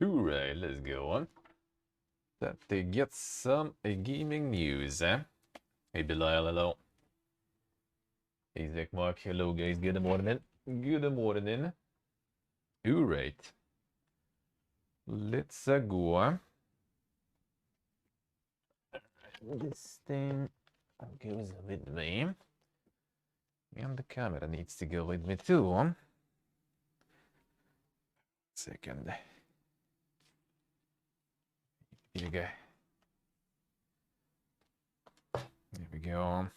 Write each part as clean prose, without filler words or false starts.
Alright, let's go on. That they get some gaming news, eh? Hey Bilal, hello. Hey Zach Mark, hello guys, good morning. Good morning. Alright. Let's go. This thing goes with me. And the camera needs to go with me too. Second. Here we go. There we go.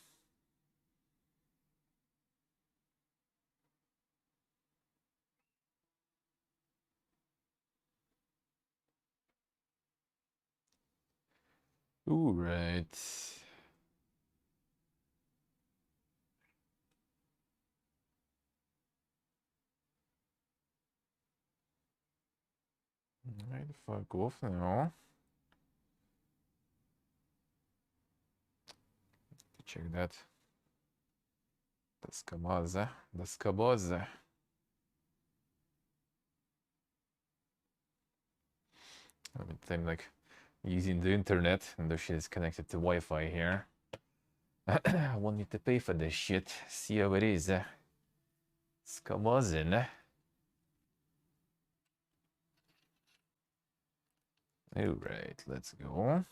All right. Right the fuck off now. Check that. Das Kabaza. Das Kabaza. I'm like using the internet, and the shit is connected to Wi-Fi here. I won't need to pay for this shit. See how it is. It's Kabazin. Alright, let's go.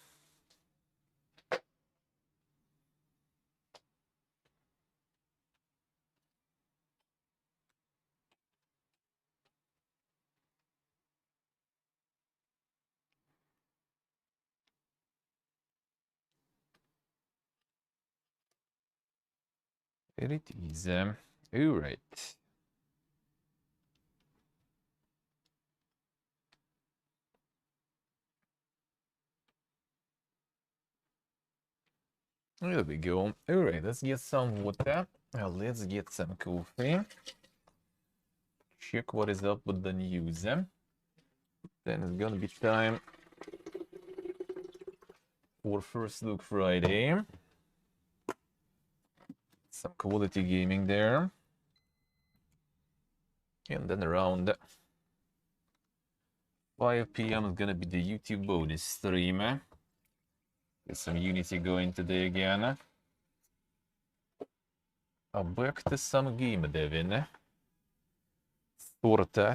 There it is. Alright. There we go. Alright, let's get some water. Let's get some coffee. Check what is up with the news. Then it's gonna be time for First Look Friday. Some quality gaming there. And then around 5 p.m. is gonna be the YouTube bonus stream. Get some Unity going today again. Back to some game devin. Sorta.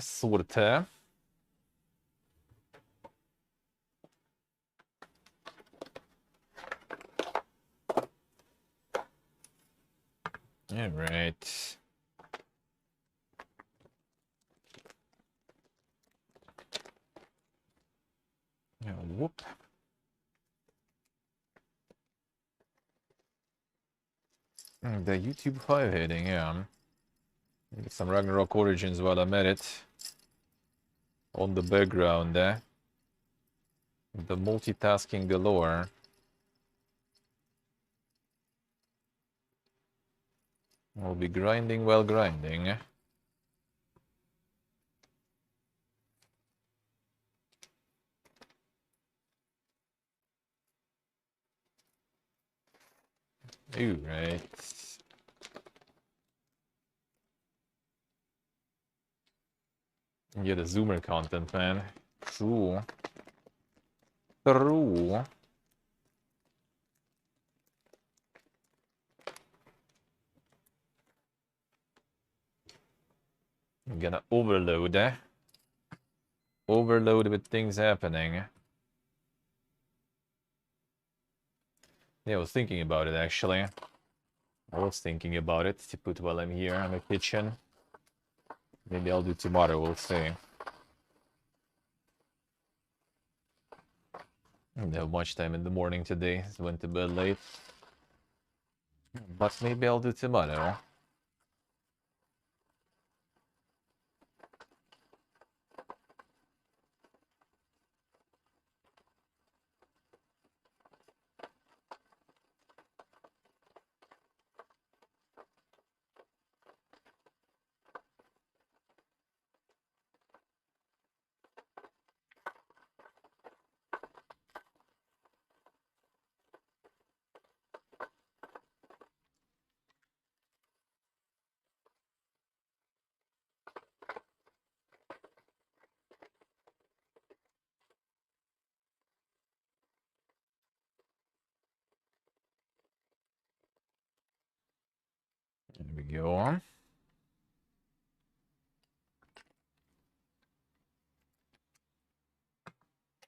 All right. Whoop. The YouTube 5 heading, yeah. Get some Ragnarok Origins while I'm at it. On the background, The multitasking galore. I'll be grinding while grinding. Alright. Yeah, the Zoomer content, man. True. I'm gonna overload, Overload with things happening. Yeah, I was thinking about it, actually. I was thinking about it to put while I'm here in the kitchen. Maybe I'll do tomorrow, we'll see. I didn't have much time in the morning today, so went to bed late. But maybe I'll do tomorrow. There we go.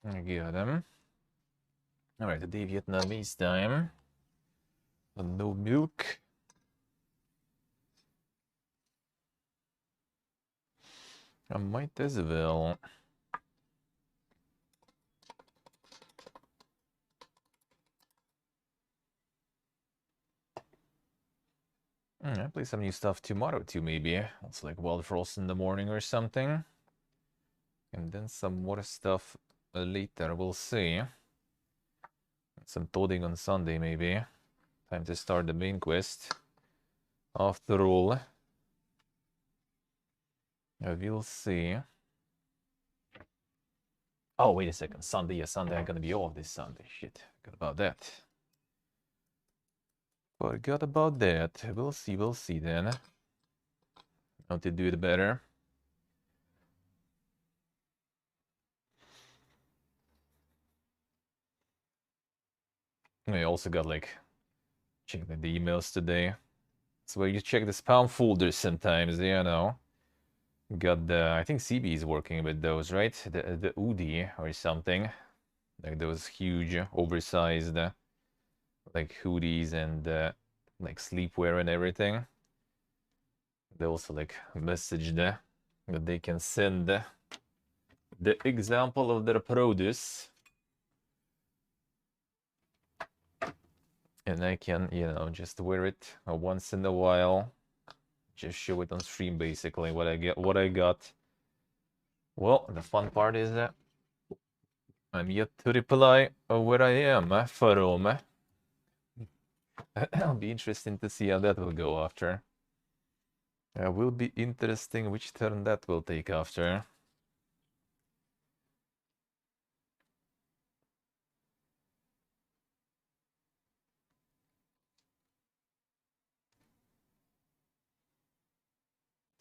I got him. Alright, today Vietnamese time. No milk. I might as well. I play some new stuff tomorrow too, maybe. It's like Wild Frost in the morning or something. And then some more stuff later, we'll see. Some toading on Sunday, maybe. Time to start the main quest. After all, we'll see. Oh, wait a second. Sunday, yeah, Sunday. I'm gonna be off this Sunday. Shit, forgot about that. Forgot about that. We'll see then. How to do it better. I also got like checking the emails today. That's where you check the spam folders sometimes, you know. Got the, I think CB is working with those, right? The UDI or something. Like those huge, oversized, like hoodies and like sleepwear and everything. They also like messaged that they can send the example of their produce. And I can, you know, just wear it once in a while. Just show it on stream, basically, what I got. Well, the fun part is that I'm yet to reply where I am from. It'll be interesting to see how that will go after. Will be interesting which turn that will take after.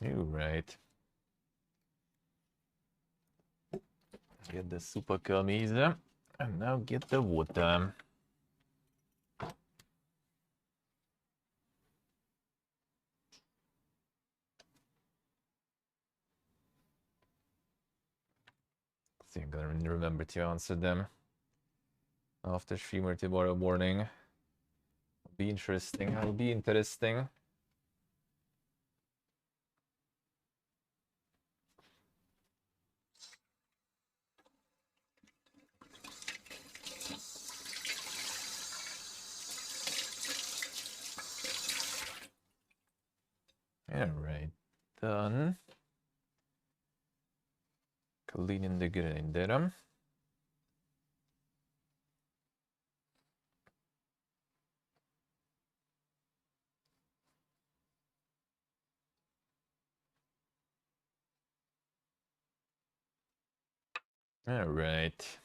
You're right. Get the super gummies and now get the water. See, I'm gonna remember to answer them after streamer tomorrow morning. It'll be interesting. It'll be interesting. Alright, done. Cleaning the grinder. Alright.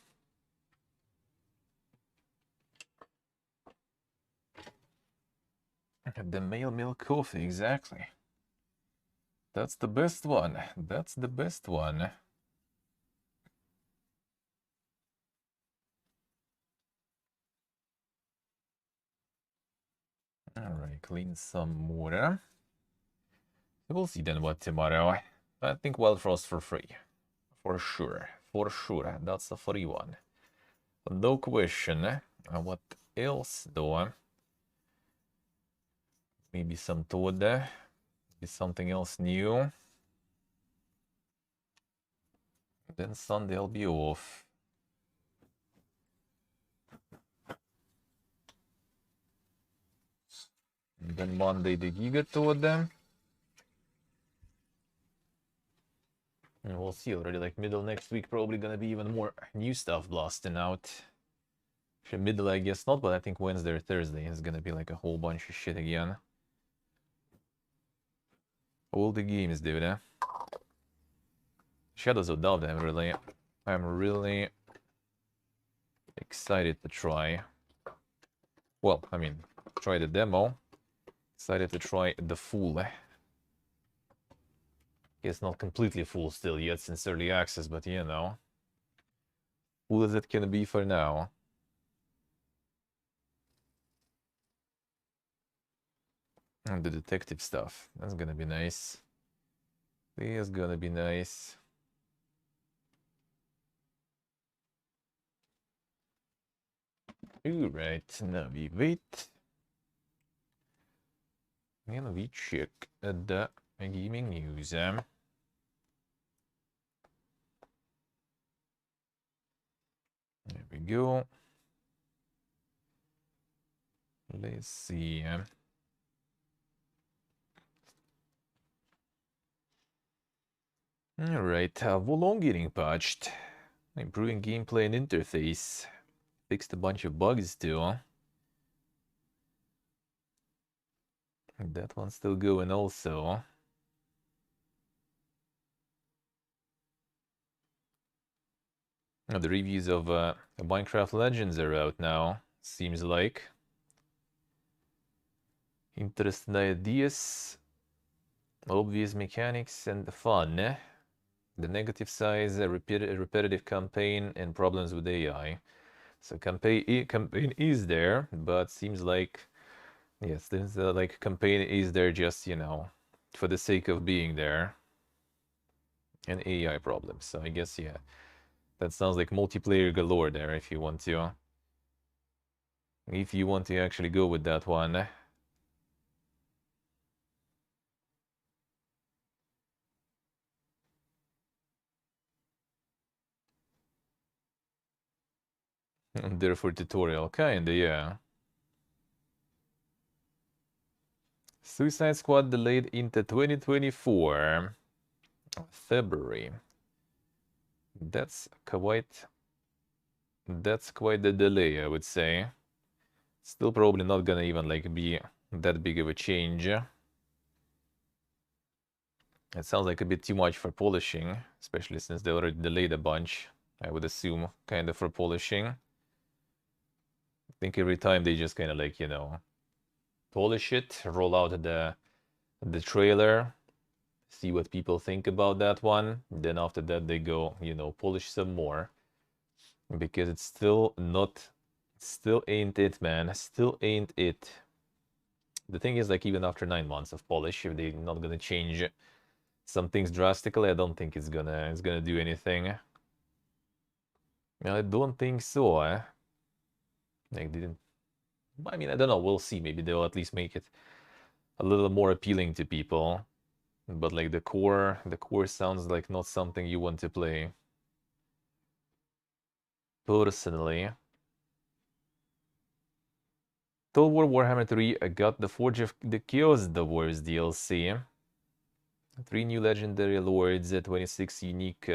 The male milk coffee, exactly. That's the best one. That's the best one. Alright, clean some more. We'll see then what tomorrow. I think Wild Frost for free. For sure. For sure. That's a free one. No question. What else though? Maybe some Toad. Maybe something else new. Then Sunday I'll be off. And then Monday the Giga Toad. And we'll see already, like middle next week, probably gonna be even more new stuff blasting out. Actually, middle I guess not, but I think Wednesday or Thursday is gonna be like a whole bunch of shit again. All the games, dude, eh? Shadows of Doubt, I'm really excited to try. Well, I mean, try the demo. Excited to try the full. Guess not completely full still yet since early access, but you know. Full as it can be for now. And the detective stuff. That's gonna be nice. It's gonna be nice. Alright, now we wait. And we check the gaming news. There we go. Let's see. Alright, Volon getting patched. Improving gameplay and interface. Fixed a bunch of bugs too. That one's still going also. The reviews of Minecraft Legends are out now, seems like. Interesting ideas, obvious mechanics, and fun. The negative side is a repetitive campaign and problems with AI. So campaign is there, but seems like, yes, there's like campaign is there just, you know, for the sake of being there. And AI problems. So I guess, yeah, that sounds like multiplayer galore there if you want to. If you want to actually go with that one. Therefore tutorial, kinda, yeah. Suicide Squad delayed into 2024. February. That's quite the delay, I would say. Still probably not gonna even like be that big of a change. It sounds like a bit too much for polishing, especially since they already delayed a bunch, I would assume, kind of for polishing. I think every time they just kind of like, you know, polish it, roll out the trailer, see what people think about that one. Then after that, they go, you know, polish some more. Because it's still not, still ain't it, man. Still ain't it. The thing is, like, even after 9 months of polish, if they're not gonna change some things drastically, I don't think it's gonna do anything. I don't think so, eh? Like, didn't. I mean, I don't know. We'll see. Maybe they'll at least make it a little more appealing to people. But like the core sounds like not something you want to play. Personally. Total War Warhammer 3 got the Forge of the Chaos the Wars DLC. 3 new legendary lords, 26 unique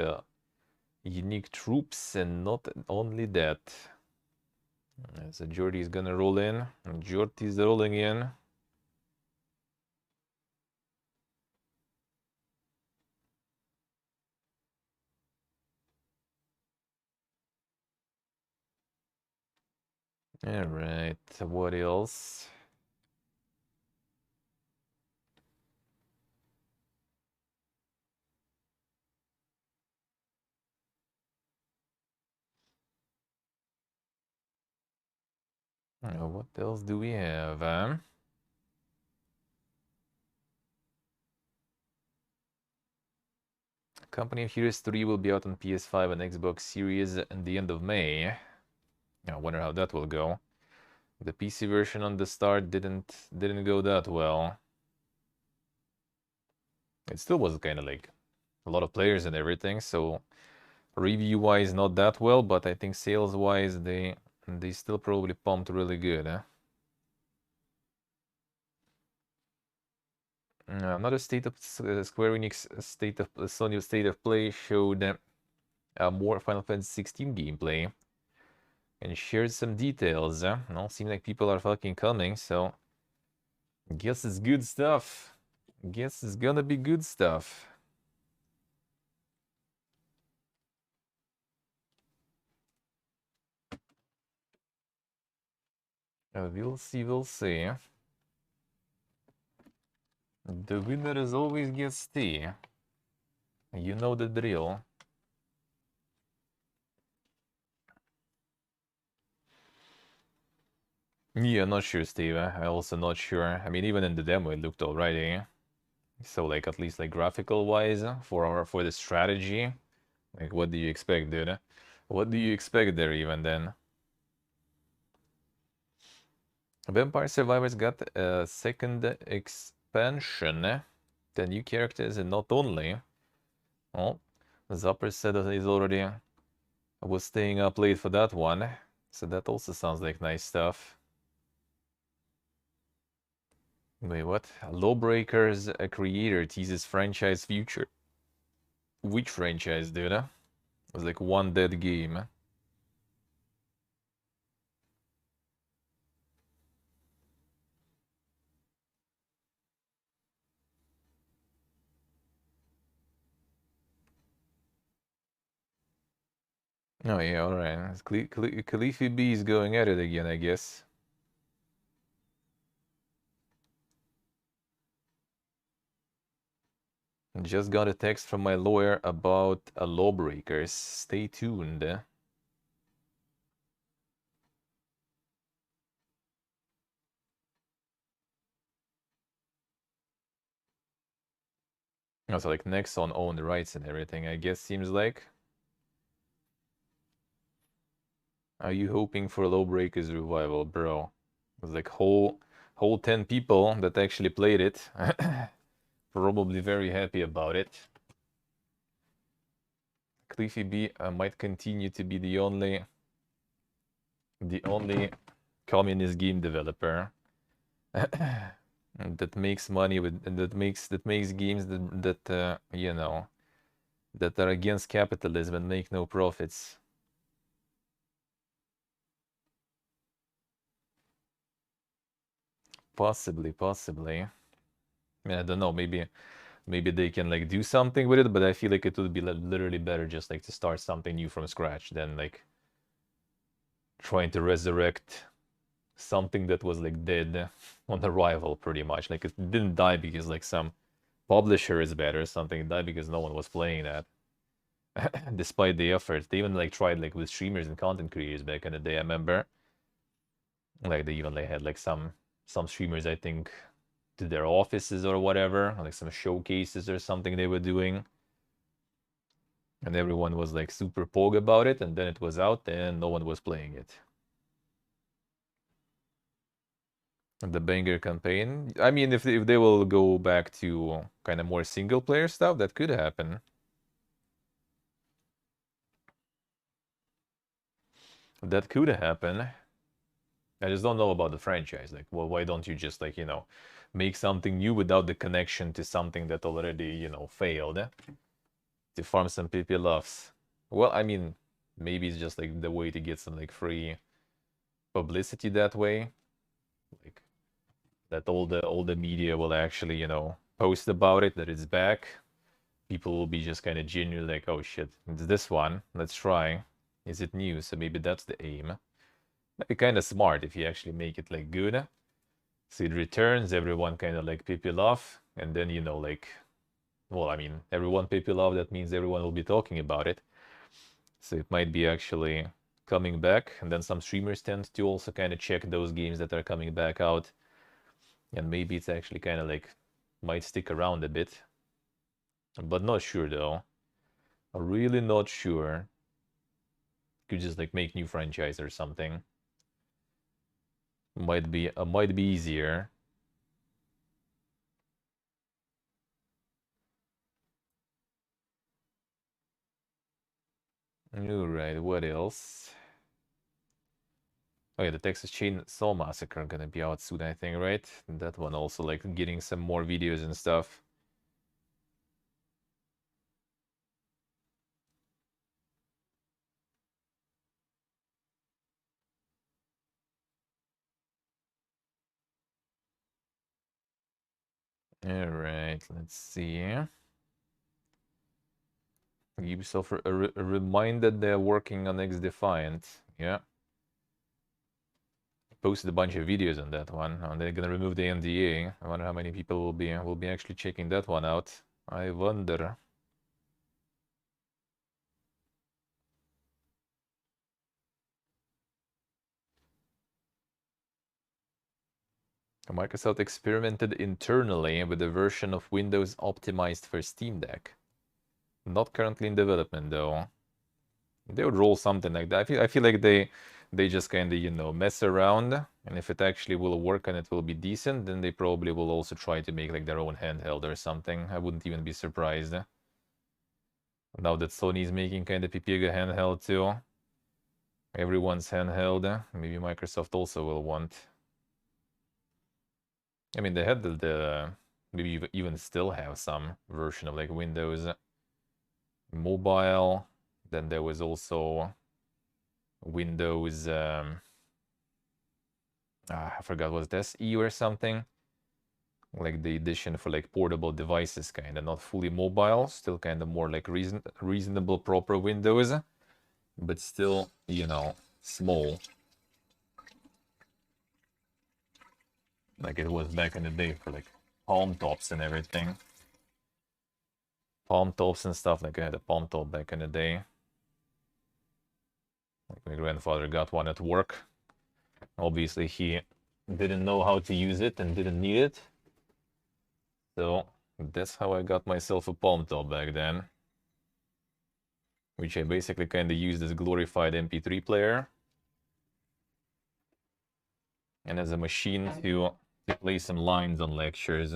troops, and not only that. So Jordy is gonna roll in. Jordy's rolling in. All right, what else? What else do we have? Company of Heroes 3 will be out on PS5 and Xbox Series at the end of May. I wonder how that will go. The PC version on the start didn't go that well. It still was kind of like a lot of players and everything, so review-wise not that well, but I think sales-wise they still probably pumped really good, huh? Another state of Square Enix state of Sony state of play showed more Final Fantasy 16 gameplay and shared some details. All seem like people are fucking coming, so guess it's good stuff. Guess it's gonna be good stuff. We'll see, we'll see. The winner is always gets tea. You know the drill. Yeah, not sure, Steve. I also not sure. I mean, even in the demo, it looked alrighty. So, like, at least, like, graphical wise, for the strategy, like, what do you expect, dude? What do you expect there, even then? Vampire Survivors got a second expansion. 10 new characters, and not only. Oh, Zapper said that he's already was staying up late for that one. So that also sounds like nice stuff. Wait, what? Lawbreakers, a creator, teases franchise future. Which franchise, dude? It was like one dead game. Oh yeah, alright. Khalifi B is going at it again, I guess. Just got a text from my lawyer about a Lawbreakers. Stay tuned. Also, like Nexon owned the rights and everything, I guess, seems like. Are you hoping for a Lawbreakers revival, bro? It was like whole 10 people that actually played it. Probably very happy about it. Cliffy B might continue to be the only communist game developer that makes money with that makes games that you know, that are against capitalism and make no profits. Possibly. I mean, I don't know. Maybe they can like do something with it, but I feel like it would be literally better just like to start something new from scratch than like trying to resurrect something that was like dead on arrival, pretty much. Like it didn't die because like some publisher is bad or something. It died because no one was playing that. Despite the efforts, they even like tried like with streamers and content creators back in the day. I remember, like they even like had like some streamers, I think, to their offices or whatever, like some showcases or something they were doing, and everyone was like super pog about it, and then it was out and no one was playing it. The banger campaign, I mean, if they will go back to kind of more single player stuff, that could happen. That could happen. I just don't know about the franchise. Like, well, why don't you just like, you know, make something new without the connection to something that already, you know, failed to farm some PP loves? Well, I mean, maybe it's just like the way to get some like free publicity that way. Like that all the media will actually, you know, post about it, that it's back. People will be just kind of genuinely like, oh shit, it's this one. Let's try. Is it new? So maybe that's the aim. Maybe kind of smart if you actually make it like good. So it returns, everyone kind of like people off, and then, you know, like, well, I mean, everyone people off, that means everyone will be talking about it. So it might be actually coming back, and then some streamers tend to also kind of check those games that are coming back out, and maybe it's actually kind of like might stick around a bit, but not sure though. Really not sure. Could just like make new franchise or something. Might be easier. All right, what else? Oh yeah, the Texas Chainsaw Massacre gonna be out soon, I think, right? And that one also like getting some more videos and stuff. All right, let's see. Ubisoft reminded they're working on X Defiant. Yeah, posted a bunch of videos on that one. And they're gonna remove the NDA. I wonder how many people will be actually checking that one out. I wonder. Microsoft experimented internally with a version of Windows optimized for Steam Deck. Not currently in development though. They would roll something like that. I feel like they just kind of, you know, mess around, and if it actually will work and it will be decent, then they probably will also try to make like their own handheld or something. I wouldn't even be surprised. Now that Sony's making kind of Pipiega handheld too. Everyone's handheld. Maybe Microsoft also will want. I mean, they had the maybe even still have some version of like Windows Mobile. Then there was also Windows, I forgot, was this SE or something? Like the edition for like portable devices, kind of not fully mobile, still kind of more like reasonable, proper Windows, but still, you know, small. Like it was back in the day for like palm tops and everything. Palm tops and stuff, like I had a palm top back in the day. Like my grandfather got one at work. Obviously he didn't know how to use it and didn't need it. So that's how I got myself a palm top back then. Which I basically kind of used as a glorified MP3 player. And as a machine to play some lines on lectures.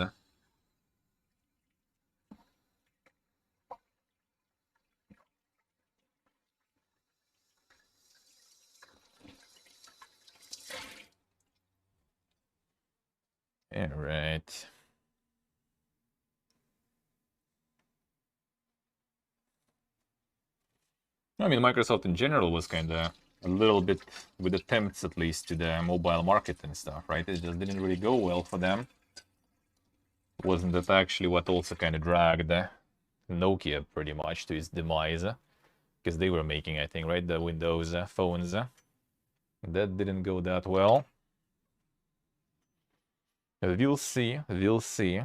Alright. I mean, Microsoft in general was kind of a little bit, with attempts at least, to the mobile market and stuff, right? It just didn't really go well for them. Wasn't that actually what also kind of dragged Nokia pretty much to its demise? Because they were making, I think, right, the Windows phones. That didn't go that well. We'll see, we'll see.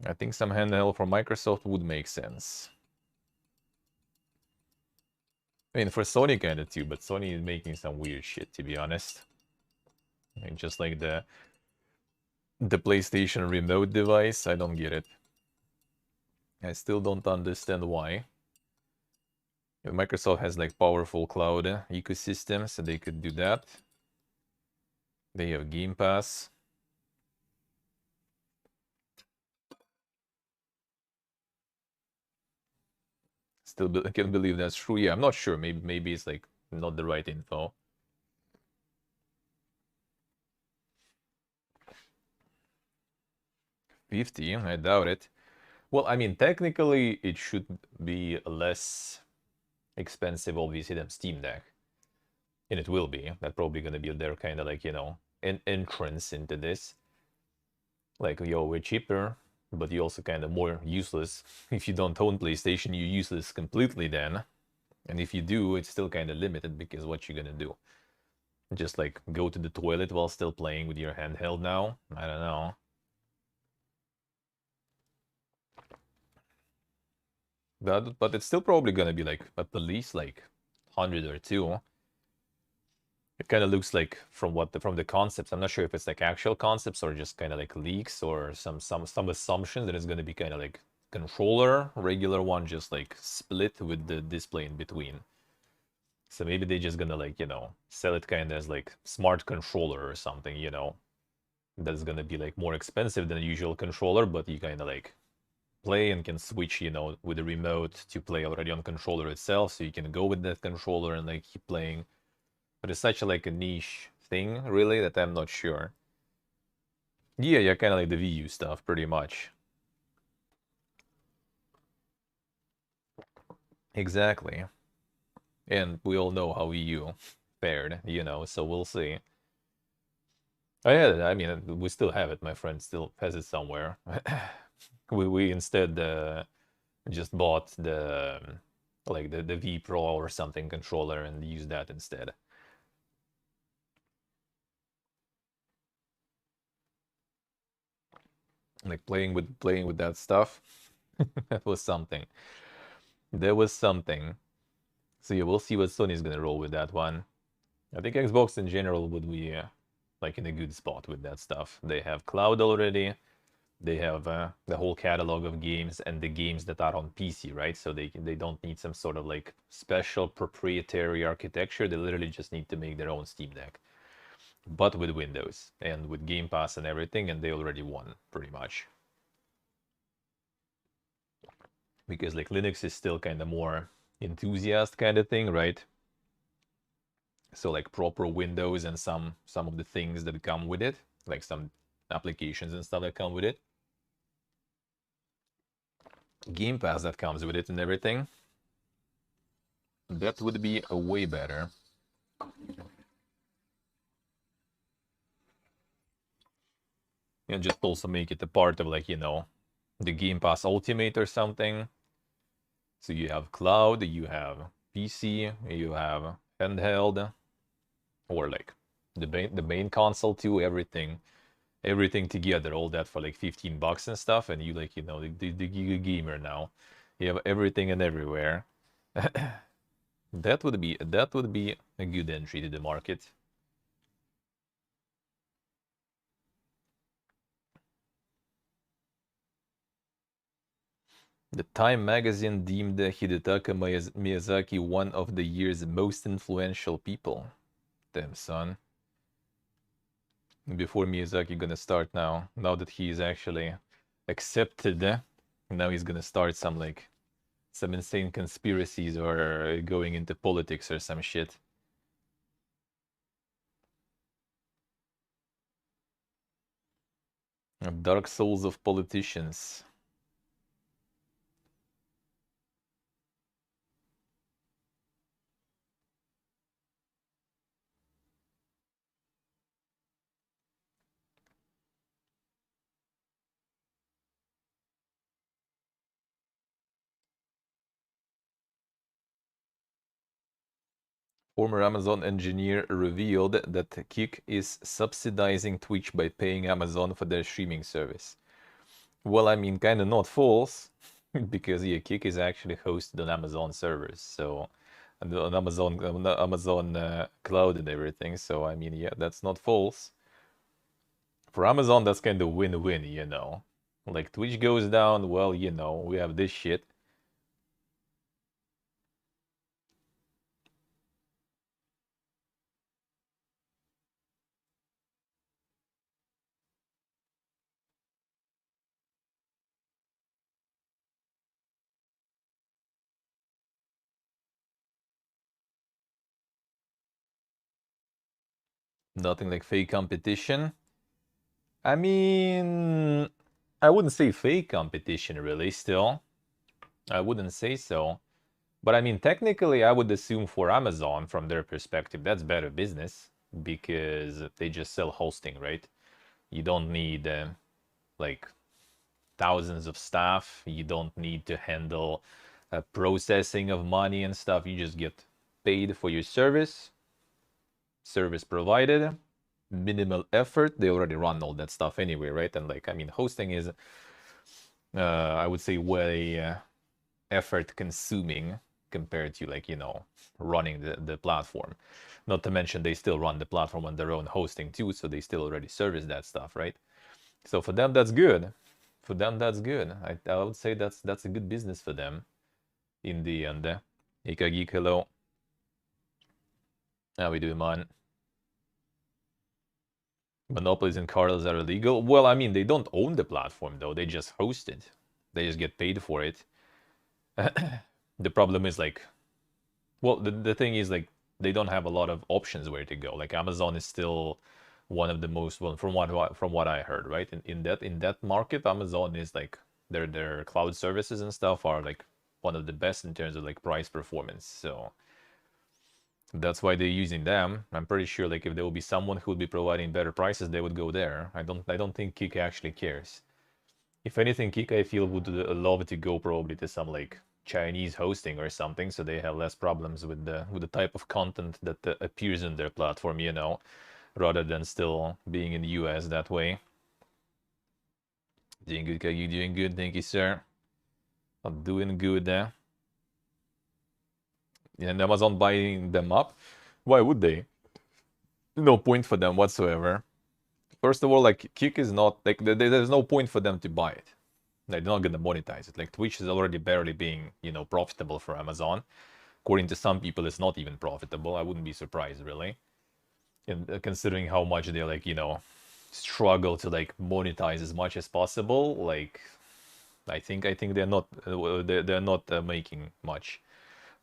I think some handheld from Microsoft would make sense. I mean, for Sony kind of too, but Sony is making some weird shit, to be honest. I mean, just like the PlayStation remote device, I don't get it. I still don't understand why. If Microsoft has like powerful cloud ecosystem, so they could do that. They have Game Pass. Still can't believe that's true. Yeah, I'm not sure. Maybe it's like not the right info. $50, I doubt it. Well, I mean, technically it should be less expensive, obviously, than Steam Deck. And it will be. That's probably gonna be their kind of like, you know, an entrance into this. Like, yo, we're cheaper, but you're also kind of more useless. If you don't own PlayStation, you're useless completely then. And if you do, it's still kind of limited, because what you gonna do? Just like go to the toilet while still playing with your handheld now? I don't know. But it's still probably gonna be like at the least like 100 or 2. It kind of looks like from the concepts. I'm not sure if it's like actual concepts or just kind of like leaks or some assumption that it's gonna be kind of like controller, regular one, just like split with the display in between. So maybe they're just gonna like, you know, sell it kind of as like smart controller or something, you know. That's gonna be like more expensive than a usual controller, but you kind of like play and can switch, you know, with the remote to play already on controller itself, so you can go with that controller and like keep playing. But it's such a, like a niche thing, really, that I'm not sure. Yeah, kind of like the Wii U stuff, pretty much. Exactly. And we all know how Wii U fared, you know, so we'll see. Oh yeah, I mean, we still have it. My friend still has it somewhere. we instead just bought the like the V Pro or something controller and used that instead. Like playing with that stuff. That was something. There was something. So yeah, we'll see what Sony's gonna roll with that one. I think Xbox in general would be like in a good spot with that stuff. They have cloud already. They have the whole catalog of games and the games that are on PC, right? So they don't need some sort of like special proprietary architecture. They literally just need to make their own Steam Deck, but with Windows and with Game Pass and everything, and they already won pretty much. Because like Linux is still kind of more enthusiast kind of thing, right? So like proper Windows and some of the things that come with it, like some applications and stuff that come with it. Game Pass that comes with it and everything. That would be a way better. And just also make it a part of like, you know, the Game Pass Ultimate or something. So you have cloud, you have PC, you have handheld, or like the main console too, everything together, all that for like $15 and stuff, and you like, you know, the Giga Gamer now. You have everything and everywhere. That would be a good entry to the market. The Time magazine deemed Hidetaka Miyazaki one of the year's most influential people. Damn, son. Before Miyazaki gonna start now that he's actually accepted, now he's gonna start some insane conspiracies or going into politics or some shit. Dark souls of politicians. Former Amazon engineer revealed that Kick is subsidizing Twitch by paying Amazon for their streaming service. Well, I mean, kind of not false, because yeah, Kick is actually hosted on Amazon servers, so on Amazon cloud and everything. So I mean, yeah, that's not false. For Amazon, that's kind of win-win, you know. Like Twitch goes down, well, you know, we have this shit. Nothing like fake competition. I mean, I wouldn't say fake competition, really, still. I wouldn't say so. But I mean, technically, I would assume for Amazon, from their perspective, that's better business because they just sell hosting, right? You don't need like thousands of staff. You don't need to handle processing of money and stuff. You just get paid for your service provided, minimal effort. They already run all that stuff anyway, right? And like, I mean, hosting is, I would say, way effort consuming compared to like, you know, running the platform. Not to mention they still run the platform on their own hosting too, so they still already service that stuff, right? So for them, that's good. For them, that's good. I would say that's a good business for them in the end. Ikagik, hello. How we doing, man? Monopolies and cartels are illegal. Well, I mean, they don't own the platform, though. They just host it. They just get paid for it. The problem is, like... Well, the thing is, like, they don't have a lot of options where to go. Like, Amazon is still one of the most... Well, from what I heard, right? In that market, Amazon is, like... Their cloud services and stuff are, like, one of the best in terms of, like, price performance. So... That's why they're using them. I'm pretty sure like if there will be someone who would be providing better prices, they would go there. I don't think Kik actually cares. If anything, Kik I feel would love to go probably to some like Chinese hosting or something, so they have less problems with the type of content that appears in their platform, you know, rather than still being in the US that way. Doing good, Kik. You doing good? Thank you, sir. I'm doing good there. And Amazon buying them up? Why would they? No point for them whatsoever. First of all, like Kick is not like there's no point for them to buy it. They're not gonna monetize it. Like Twitch is already barely being, you know, profitable for Amazon. According to some people, it's not even profitable. I wouldn't be surprised, really. And considering how much they like, you know, struggle to like monetize as much as possible, like I think they're not making much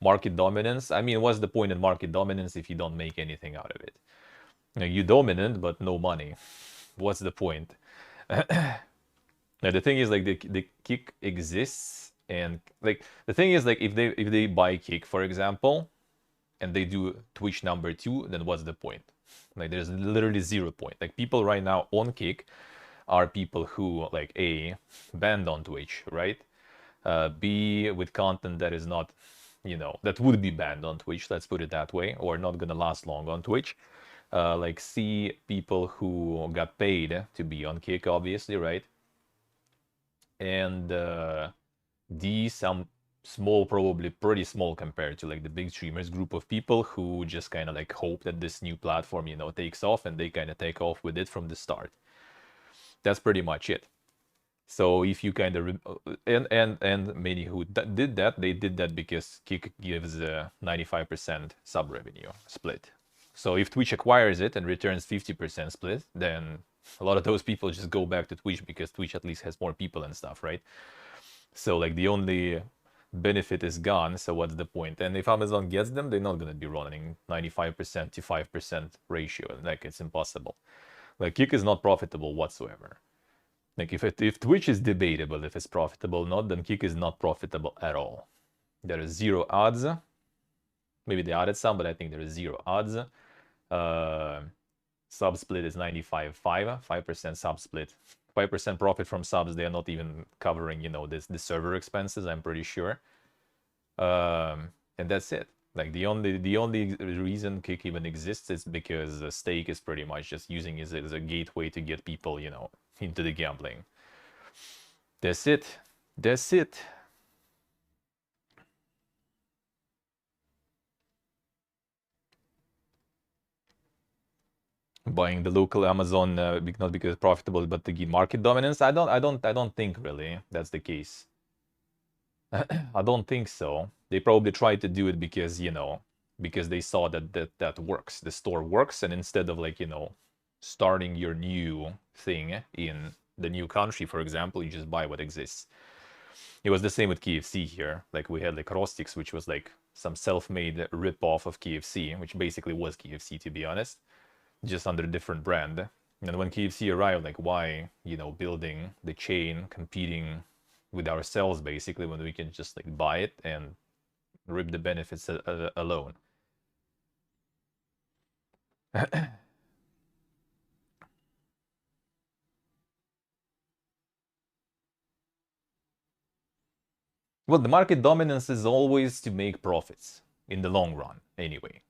market dominance. I mean, what's the point in market dominance if you don't make anything out of it? You know, you're dominant but no money. What's the point? Now the thing is like the Kick exists, and like the thing is like if they buy Kick, for example, and they do Twitch #2, then what's the point? Like there's literally 0 point. Like people right now on Kick are people who like A, banned on Twitch, right? B, with content that is not, you know, that would be banned on Twitch, let's put it that way, or not gonna last long on Twitch. Like C, people who got paid to be on Kick, obviously, right? And D, some small, probably pretty small compared to like the big streamers, group of people who just kind of like hope that this new platform, you know, takes off, and they kind of take off with it from the start. That's pretty much it. So if you kind of and many who did that, they did that because Kick gives a 95% sub revenue split. So if Twitch acquires it and returns 50% split, then a lot of those people just go back to Twitch because Twitch at least has more people and stuff, right? So like the only benefit is gone, so what's the point? And if Amazon gets them, they're not gonna be running 95% to 5% ratio. Like it's impossible. Like Kick is not profitable whatsoever. Like if Twitch is debatable if it's profitable or not, then Kick is not profitable at all. There is 0 odds. Maybe they added some, but I think there is 0 odds. Sub split is 95.5, 5% sub split. 5% profit from subs. They are not even covering, you know, the server expenses, I'm pretty sure. And that's it. Like the only reason Kick even exists is because the stake is pretty much just using it as a gateway to get people, you know, into the gambling. That's it. That's it. Buying the local Amazon, not because it's profitable, but to get market dominance. I don't think really that's the case. I don't think so. They probably tried to do it because, you know, because they saw that works. The store works, and instead of like, you know, starting your new thing in the new country, for example, you just buy what exists. It was the same with KFC here. Like we had like Rostix, which was like some self-made rip-off of KFC, which basically was KFC, to be honest, just under a different brand. And when KFC arrived, like why, you know, building the chain, competing with ourselves basically, when we can just like buy it and rip the benefits alone. Well, the market dominance is always to make profits in the long run, anyway.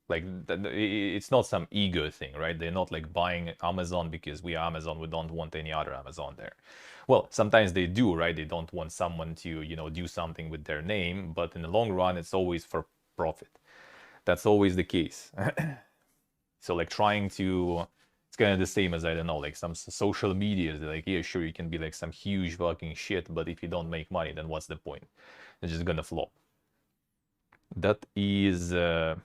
Like, it's not some ego thing, right? They're not like buying Amazon because we are Amazon, we don't want any other Amazon there. Well, sometimes they do, right? They don't want someone to, you know, do something with their name, but in the long run, it's always for profit. That's always the case. So like trying to, it's kind of the same as, I don't know, like some social media. Like, yeah, sure, you can be like some huge fucking shit, but if you don't make money, then what's the point? It's just gonna flop. That is I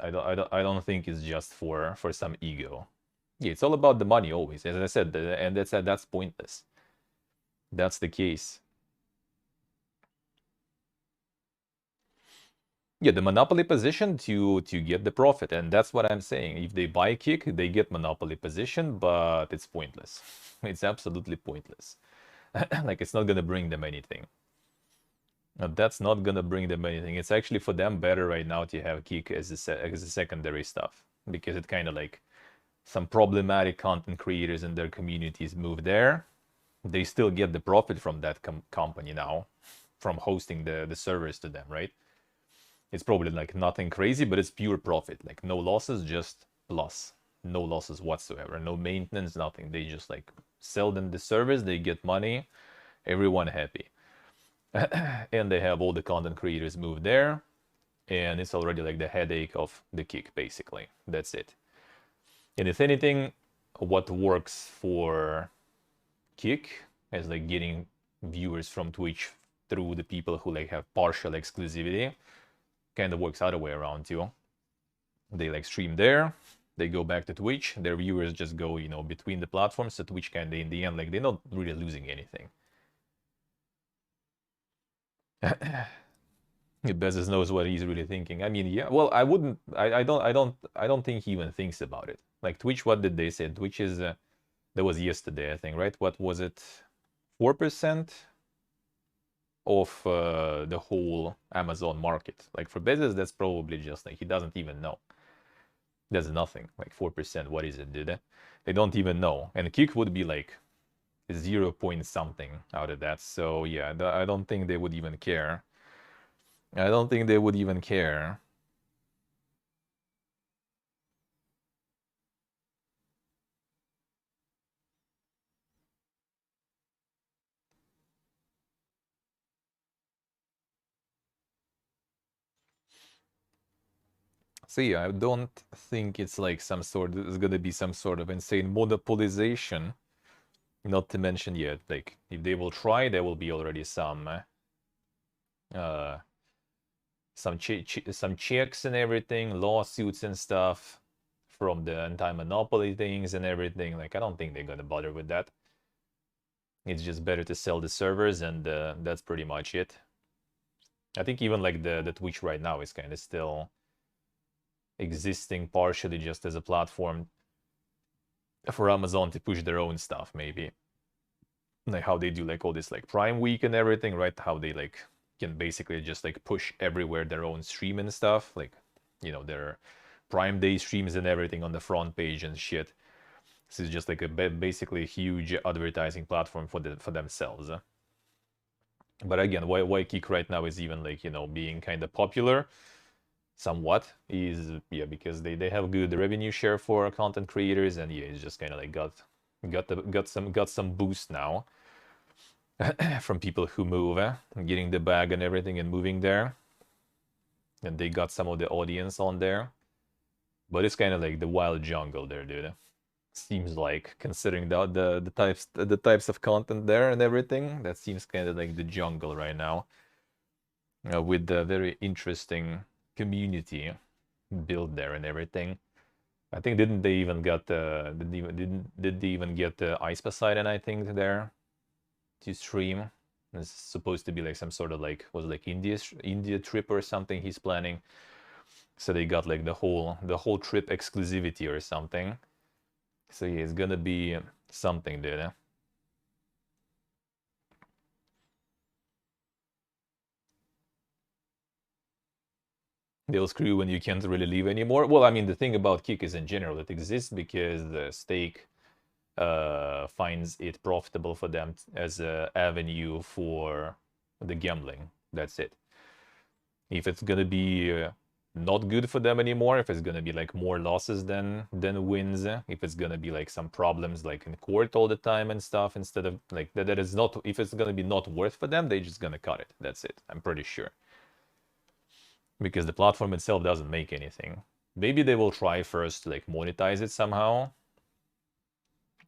don't think it's just for some ego. Yeah, it's all about the money always, as I said, and that's pointless. That's the case. Yeah, the monopoly position to get the profit, and that's what I'm saying. If they buy Kick, they get monopoly position, but it's pointless. It's absolutely pointless. Like it's not gonna bring them anything. That's not gonna bring them anything. It's actually for them better right now to have Kick as a secondary stuff, because it kind of like some problematic content creators in their communities move there. They still get the profit from that company now, from hosting the servers to them, right? It's probably like nothing crazy, but it's pure profit. Like no losses, just plus. No losses whatsoever. No maintenance, nothing. They just like sell them the service, they get money, everyone happy. And they have all the content creators move there, and it's already like the headache of the Kick, basically. That's it. And if anything, what works for Kick is like getting viewers from Twitch through the people who like have partial exclusivity. Kind of works other way around too. They like stream there, they go back to Twitch, their viewers just go, you know, between the platforms, so Twitch kind of in the end, like they're not really losing anything. Bezos knows what he's really thinking. I mean, yeah, well, I don't think he even thinks about it. Like Twitch, what did they say? Twitch is, that was yesterday, I think, right? What was it? 4% of the whole Amazon market. Like for Bezos, that's probably just like, he doesn't even know. There's nothing, like 4%, what is it, dude? They don't even know. And Kick would be like 0 point something out of that. So yeah, I don't think they would even care. I don't think they would even care. So yeah, I don't think it's like there's gonna be some sort of insane monopolization. Not to mention yet, like if they will try, there will be already some checks and everything, lawsuits and stuff from the anti-monopoly things and everything. Like I don't think they're gonna bother with that. It's just better to sell the servers, and that's pretty much it. I think even like the Twitch right now is kind of still existing partially just as a platform for Amazon to push their own stuff, maybe. Like how they do like all this like Prime Week and everything, right? How they like can basically just like push everywhere their own stream and stuff, like, you know, their Prime Day streams and everything on the front page and shit. This is just like basically a huge advertising platform for themselves. But again, why Kick right now is even like, you know, being kind of popular somewhat is, yeah, because they have good revenue share for content creators, and yeah, it's just kind of like got some boost now from people who move, getting the bag and everything and moving there, and they got some of the audience on there. But it's kind of like the wild jungle there, dude. Seems like, considering the types of content there and everything, that seems kind of like the jungle right now, with the very interesting community built there and everything. I think did they even get Ice Poseidon, I think, there to stream? It's supposed to be like some sort of like, was it like India trip or something he's planning. So they got like the whole trip exclusivity or something. So yeah, it's gonna be something, dude. They'll screw when you can't really leave anymore. Well, I mean, the thing about Kick is in general, it exists because the stake finds it profitable for them as an avenue for the gambling. That's it. If it's gonna be not good for them anymore, if it's gonna be like more losses than wins, if it's gonna be like some problems like in court all the time and stuff, instead of like that is not, if it's gonna be not worth for them, they're just gonna cut it. That's it. I'm pretty sure. Because the platform itself doesn't make anything. Maybe they will try first to like monetize it somehow,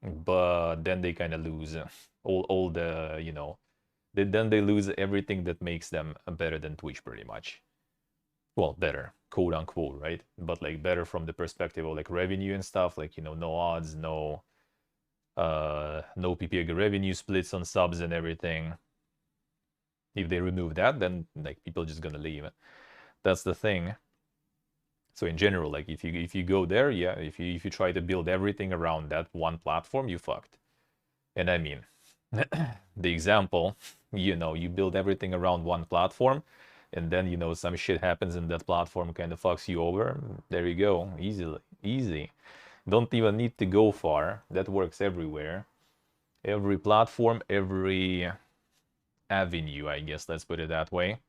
but then they kind of lose all the, you know, then they lose everything that makes them better than Twitch, pretty much. Well, better, quote unquote, right? But like better from the perspective of like revenue and stuff, like, you know, no odds, no PPG revenue splits on subs and everything. If they remove that, then like people just gonna leave. That's the thing. So in general, like if you go there, yeah, if you try to build everything around that one platform, you fucked. And I mean, the example, you know, you build everything around one platform, and then, you know, some shit happens and that platform kind of fucks you over. There you go, easy. Don't even need to go far. That works everywhere. Every platform, every avenue, I guess, let's put it that way.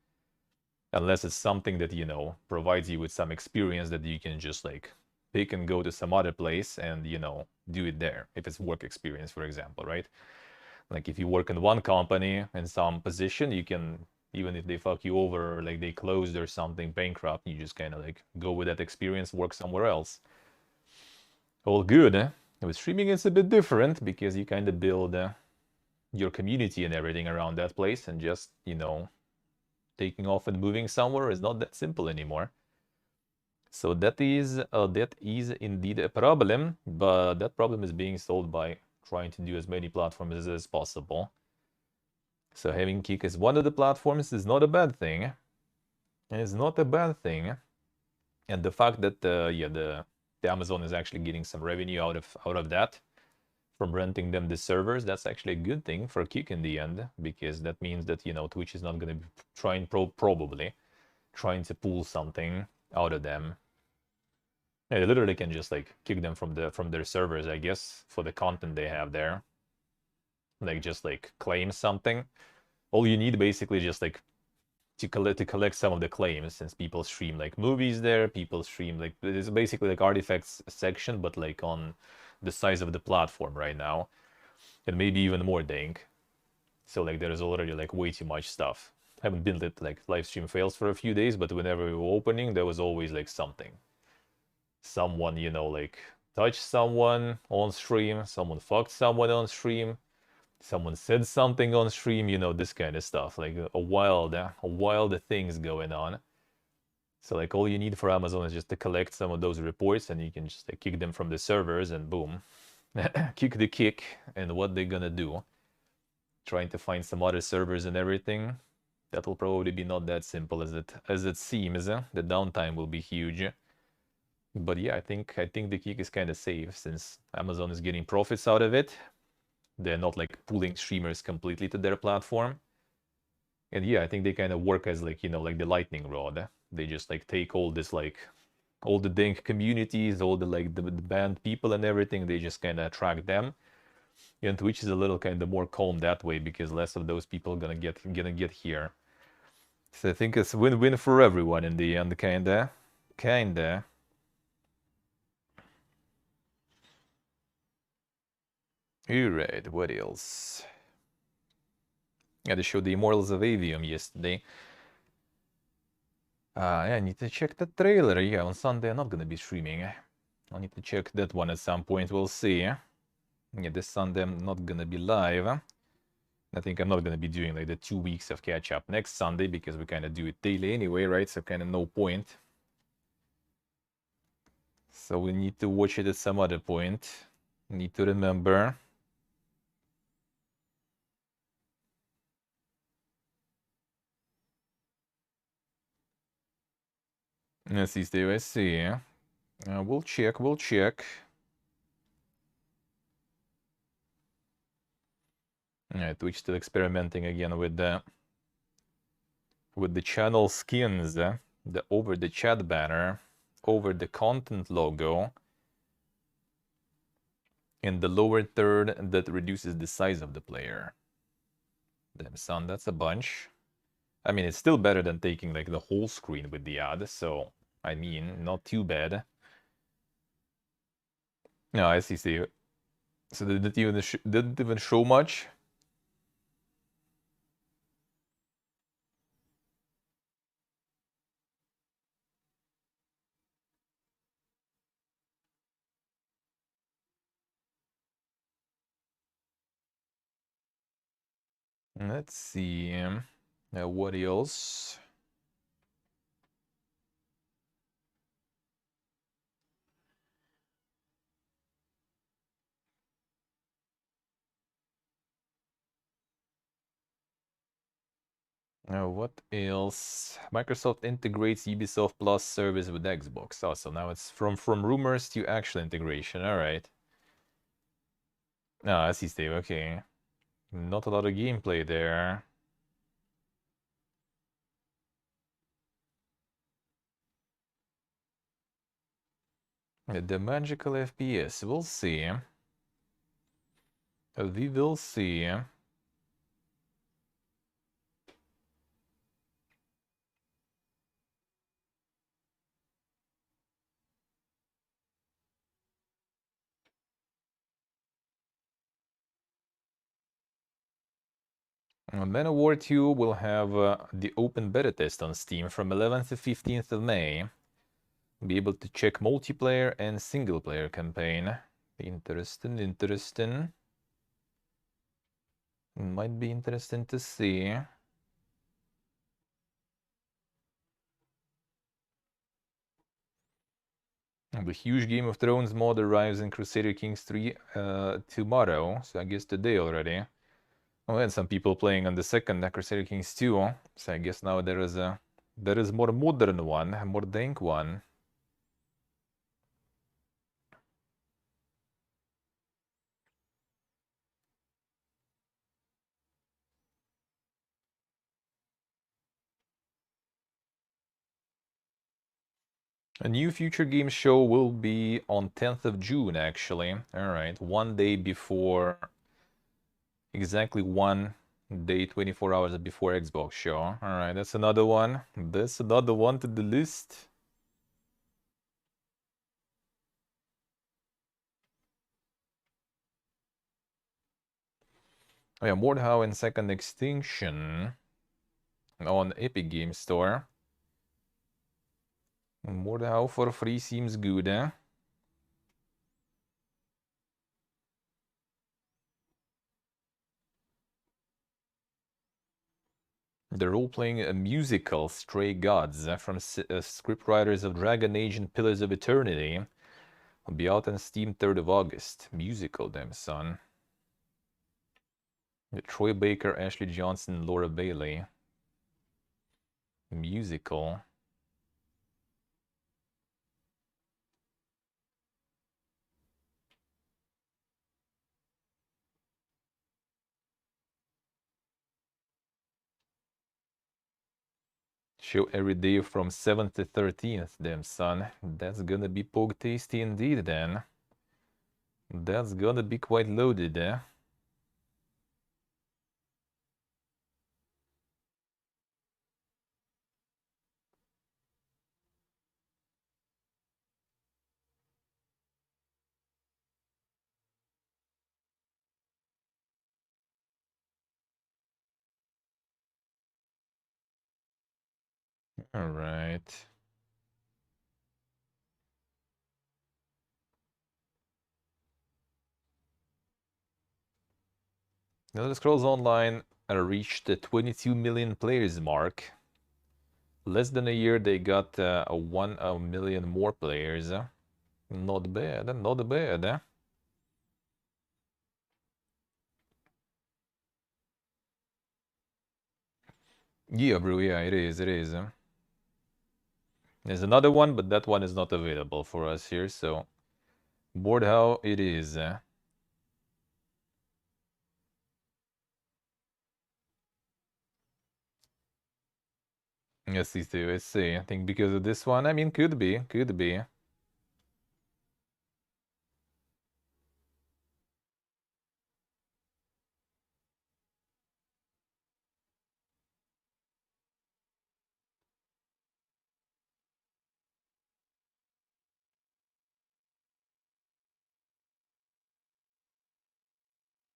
Unless it's something that, you know, provides you with some experience that you can just like pick and go to some other place and, you know, do it there. If it's work experience, for example, right? Like if you work in one company in some position, you can, even if they fuck you over or like they closed or something, bankrupt, you just kind of like go with that experience, work somewhere else. All good, eh? With streaming, it's a bit different because you kind of build your community and everything around that place, and just, you know, taking off and moving somewhere is not that simple anymore. So that is indeed a problem, but that problem is being solved by trying to do as many platforms as possible. So having Kick as one of the platforms is not a bad thing. It's not a bad thing. And the fact that the Amazon is actually getting some revenue out of that from renting them the servers, that's actually a good thing for Kick in the end, because that means that, you know, Twitch is not going to be probably trying to pull something out of them. Yeah, they literally can just like kick them from their servers, I guess, for the content they have there. Like just like claim something. All you need basically just like to collect some of the claims, since people stream like movies there, people stream like, it's basically like artifacts section, but like on the size of the platform right now, and maybe even more dank. So like there's already like way too much stuff. Haven't been lit like live stream fails for a few days, but whenever we were opening, there was always like something. Someone, you know, like touched someone on stream, someone fucked someone on stream, someone said something on stream, you know, this kind of stuff. Like a wild things going on. So like all you need for Amazon is just to collect some of those reports, and you can just like, kick them from the servers, and boom, kick the kick. And what they're gonna do? Trying to find some other servers and everything. That will probably be not that simple as it seems. The downtime will be huge. But yeah, I think the kick is kind of safe, since Amazon is getting profits out of it. They're not like pulling streamers completely to their platform. And yeah, I think they kind of work as like, you know, like the lightning rod. They just like take all this like all the dank communities, all the like the banned people and everything, they just kind of attract them. And Twitch is a little kind of more calm that way, because less of those people gonna get here. So I think it's win-win for everyone in the end, kinda. Alright, what else? Yeah, they showed the Immortals of Avium yesterday. Yeah, I need to check the trailer. Yeah, on Sunday I'm not gonna be streaming. I need to check that one at some point, we'll see. Yeah, this Sunday I'm not gonna be live. I think I'm not gonna be doing like the 2 weeks of catch-up next Sunday, because we kind of do it daily anyway, right? So kind of no point. So we need to watch it at some other point. Need to remember. Let's see, stay, I see. We'll check. Twitch still experimenting again with the channel skins, the over the chat banner, over the content logo, in the lower third that reduces the size of the player. Damn son, that's a bunch. I mean, it's still better than taking like the whole screen with the ad, so I mean, not too bad. No, I see, Steve. So didn't even show much. Let's see. What else? What else? Microsoft integrates Ubisoft Plus service with Xbox. Oh, so now it's from rumors to actual integration. All right. I see, Steve. Okay. Not a lot of gameplay there. The magical FPS. We'll see. We will see. Manowar 2 will have the open beta test on Steam from 11th to 15th of May. Be able to check multiplayer and single player campaign. Interesting, interesting. Might be interesting to see. The huge Game of Thrones mod arrives in Crusader Kings 3 tomorrow, so I guess today already. Oh, and some people playing on the second Crusader Kings 2, so I guess now there is more modern one, a more dank one. A new Future Games show will be on 10th of June, actually. Alright, one day before... Exactly one day, 24 hours before Xbox show. Alright, that's another one. That's another one to the list. Oh yeah, Mordhau and Second Extinction on Epic Games Store. Mordhau for free seems good, eh? The role-playing musical Stray Gods from scriptwriters of Dragon Age and Pillars of Eternity will be out on Steam 3rd of August. Musical, damn son. Troy Baker, Ashley Johnson, Laura Bailey. Musical. Show every day from 7th to 13th, damn son. That's gonna be poke tasty indeed, then. That's gonna be quite loaded, eh? Alright. The Elder Scrolls Online reached the 22 million players mark. Less than a year, they got 1 million more players. Not bad, not bad, eh? Yeah, bro, yeah, it is, it is. There's another one, but that one is not available for us here, so... Board how it is. Yes, I see. I think because of this one, I mean, could be, could be.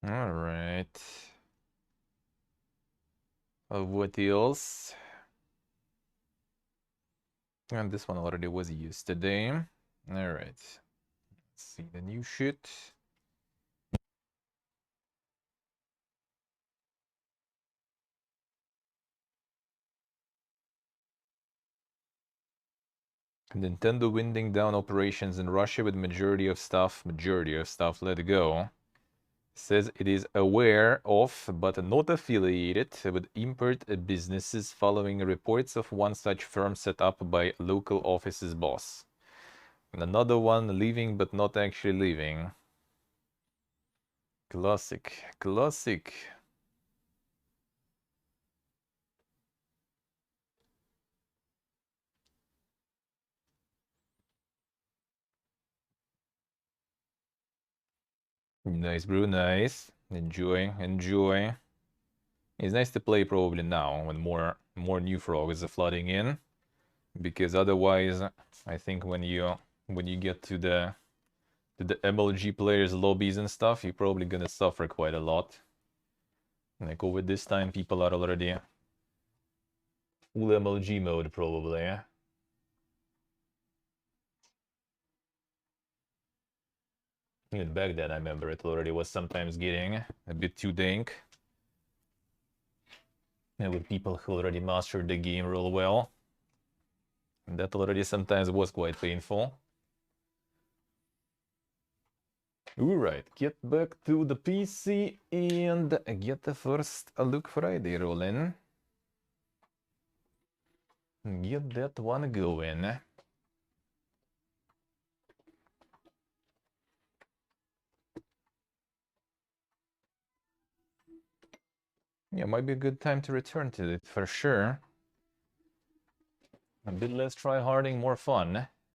Alright. What else? And this one already was used today. Alright. Let's see the new shit. Nintendo winding down operations in Russia with majority of staff let go. Says it is aware of, but not affiliated with import businesses following reports of one such firm set up by local office's boss. And another one leaving but not actually leaving. Classic, classic. Nice, bro, nice. Enjoy, enjoy. It's nice to play probably now when more new frogs are flooding in, because otherwise, I think when you get to the MLG players lobbies and stuff, you're probably gonna suffer quite a lot. Like over this time, people are already full MLG mode probably. Even back then, I remember it already was sometimes getting a bit too dank. And with people who already mastered the game real well. And that already sometimes was quite painful. Alright, get back to the PC and get the first Look Friday rolling. Get that one going. Yeah, might be a good time to return to it for sure. A bit less try-harding, more fun.